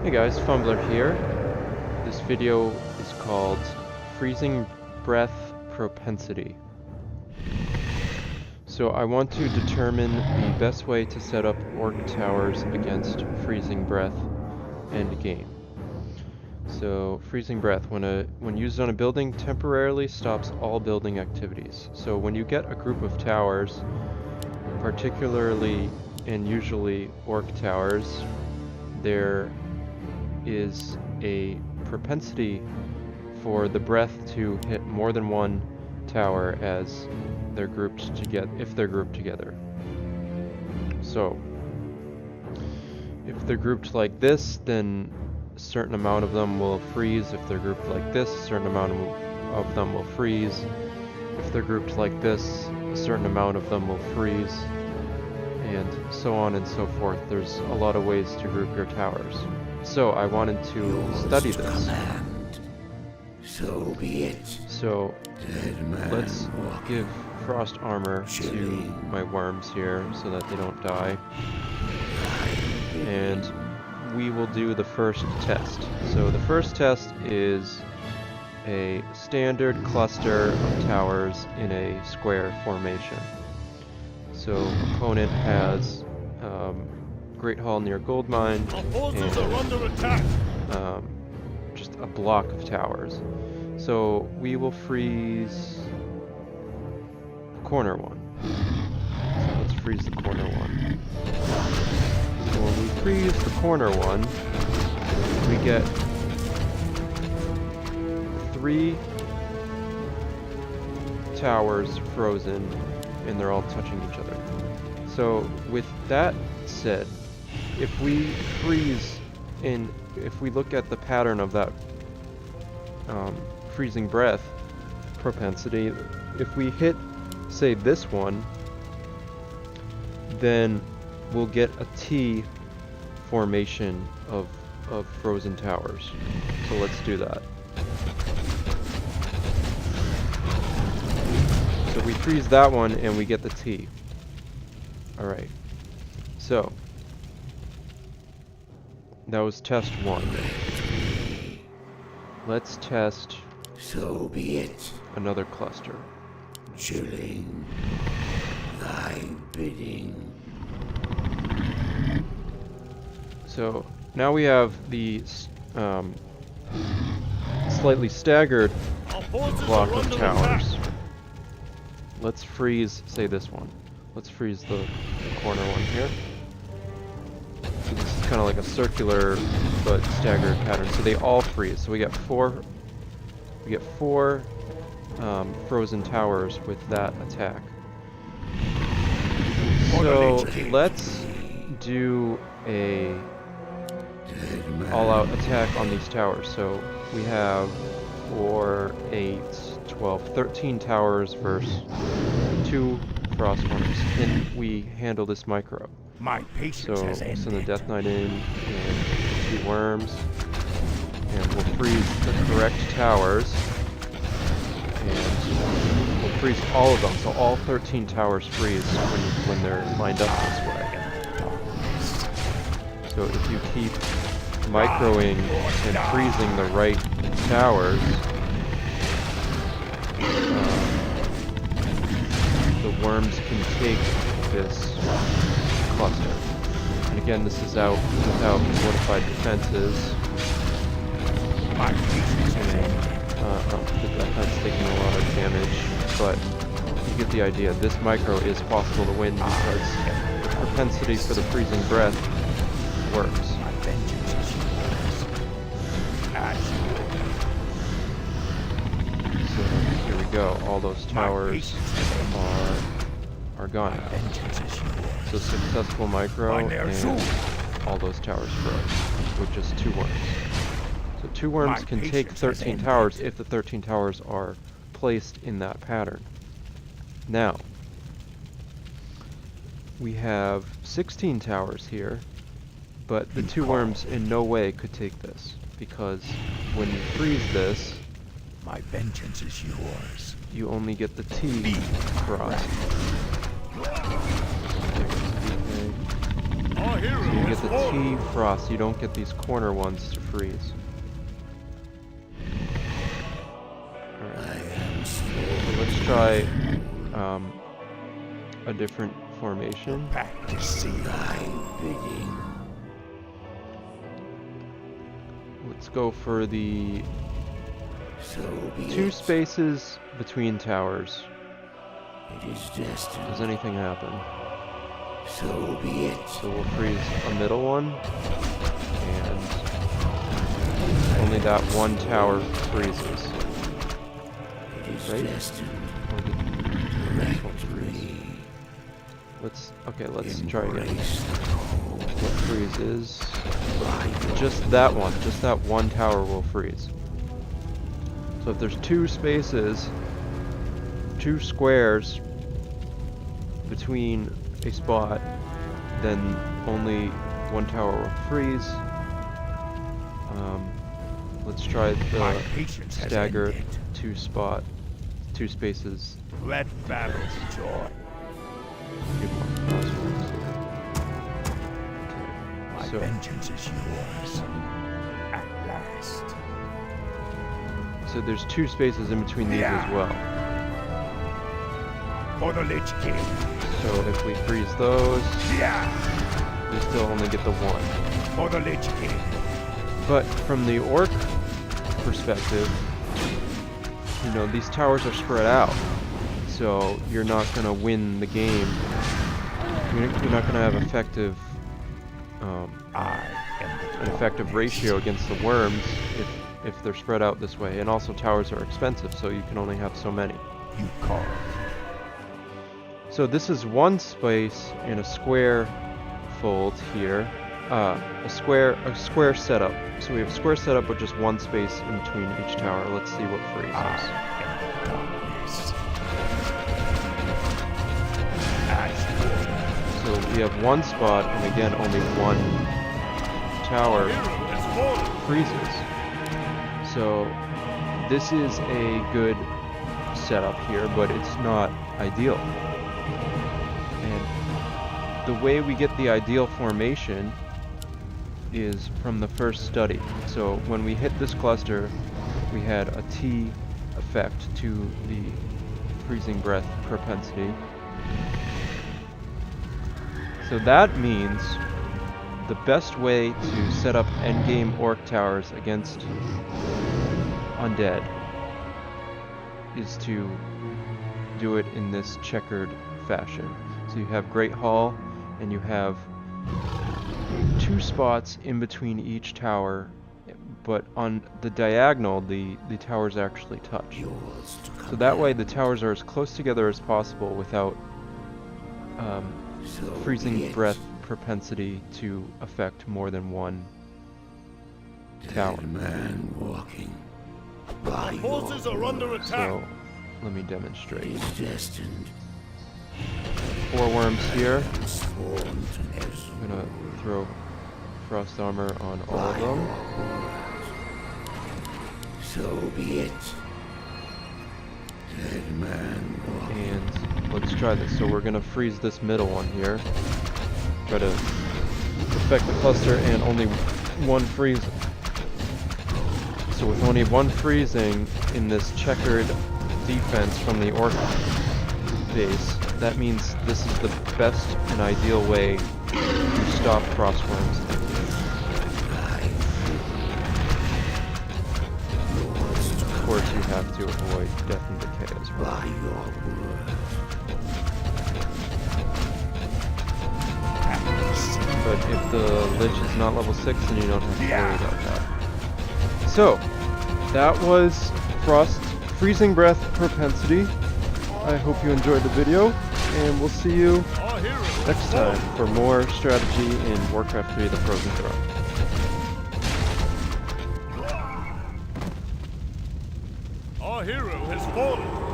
Hey guys, Fumbler here. This video is called Freezing Breath Propensity. So I want to determine the best way to set up orc towers against freezing breath endgame. So freezing breath, when used on a building, temporarily stops all building activities. So when you get a group of towers, particularly and usually orc towers, there is a propensity for the breath to hit more than one tower as they're grouped together, if they're grouped together. So if they're grouped like this, then a certain amount of them will freeze. If they're grouped like this, a certain amount of them will freeze. If they're grouped like this, a certain amount of them will freeze, and so on and so forth. There's a lot of ways to group your towers. So I wanted to study this. Command. So be it. So let's give frost armor to Chilling. my worms here so that they don't die. And we will do the first test. So the first test is a standard cluster of towers in a square formation. So opponent has Great Hall near Gold Mine, Forces are under attack. just a block of towers. So we will freeze the corner one. So let's freeze the corner one. So when we freeze the corner one, we get 3 towers frozen, and they're all touching each other. So with that said, if we freeze if we look at the pattern of that freezing breath propensity, if we hit, say, this one, then we'll get a T formation of frozen towers. So let's do that. So we freeze that one and we get the T. Alright. So that was test 1. Let's test So be it. another cluster. Chilling. Thy bidding. So now we have the slightly staggered Our forces block are of under towers. attack. Let's freeze, say, this one. Let's freeze the corner one here. So this is kind of like a circular but staggered pattern. So they all freeze. So we get four frozen towers with that attack. So let's do a all-out attack on these towers. So we have 4, 8, 12, 13 towers versus 2 frost worms. Can we handle this micro? My So patience we'll has send the ended. Death Knight in and 2 worms. And we'll freeze the correct towers. And we'll freeze all of them. So all 13 towers freeze when they're lined up this way. So if you keep microing and freezing the right towers, the worms can take this cluster. And again, this is out without fortified defenses. My patience has ended. The Death taking a lot of damage, but you get the idea. This micro is possible to win because the propensity for the freezing breath works. My vengeance is yours. As So here we go. All those towers patience has are gone. my vengeance is yours. So successful micro, Mine there and soon. all those towers froze with just 2 worms. So 2 worms My can take patience has 13 ended. towers if the 13 towers are placed in that pattern. Now, we have 16 towers here, but the 2 worms in no way could take this, because when you freeze this, My vengeance is yours. you only get the T frost. Our hero So you get has the fallen. T frost, you don't get these corner ones to freeze. Alright. So let's try a different formation. Back to sea. Thy bidding. Let's go for the So be 2 it. spaces between towers. It is destined. Does anything happen? So be it. So we'll freeze a middle one, and only that one tower freezes. It is Right? destined. Or did the next one Direct freeze? me. Let's try again. Embrace the cold. What freezes? By your Just that one. Just that one tower will freeze. So if there's 2 spaces, 2 squares between a spot, then only one tower will freeze. Let's try My the patience has staggered ended. 2 spaces. Let battle be joy. Few more crosswords here. My Okay, so vengeance is yours. At last. so there's 2 spaces in between these as well. For the Lich King. So if we freeze those, Yeah. we still only get the 1. For the Lich King. But from the orc perspective, you know, these towers are spread out, so you're not going to win the game. You're not going to have effective, I am the an effective ratio against the worms if they're spread out this way. And also towers are expensive, so you can only have so many. You call. So this is 1 space in a square fold here. A square setup. So we have a square setup with just 1 space in between each tower. Let's see what freezes. I am the darkness. As So we have 1 spot, and again, only 1 tower hero has fallen. freezes. So this is a good setup here, but it's not ideal. And the way we get the ideal formation is from the first study. So when we hit this cluster, we had a T effect to the Freezing Breath Propensity. So that means the best way to set up endgame orc towers against undead is to do it in this checkered fashion. So you have Great Hall, and you have 2 spots in between each tower, but on the diagonal the towers actually touch. yours to So that way the towers are as close together as possible without So Freezing be it. Breath Propensity to affect more than 1 tower. Dead man walking. By your Forces are under attack. So let me It demonstrate. is destined. 4 worms here. Transformed as I'm gonna throw frost armor on all of by them. your word. So be it. Dead man walking. And let's try this. So we're gonna freeze this middle one here. Try to affect the cluster and only 1 freezing. So with only 1 freezing in this checkered defense from the orc base, that means this is the best and ideal way to stop crossworms. Of course you have to avoid death and decay as well. By your word. But if the Lich is not level 6, then you don't have to worry about that. So, that was Freezing Breath Propensity. I hope you enjoyed the video, and we'll see you Our hero has next fallen. time for more strategy in Warcraft 3: The Frozen Throne. Our hero has fallen.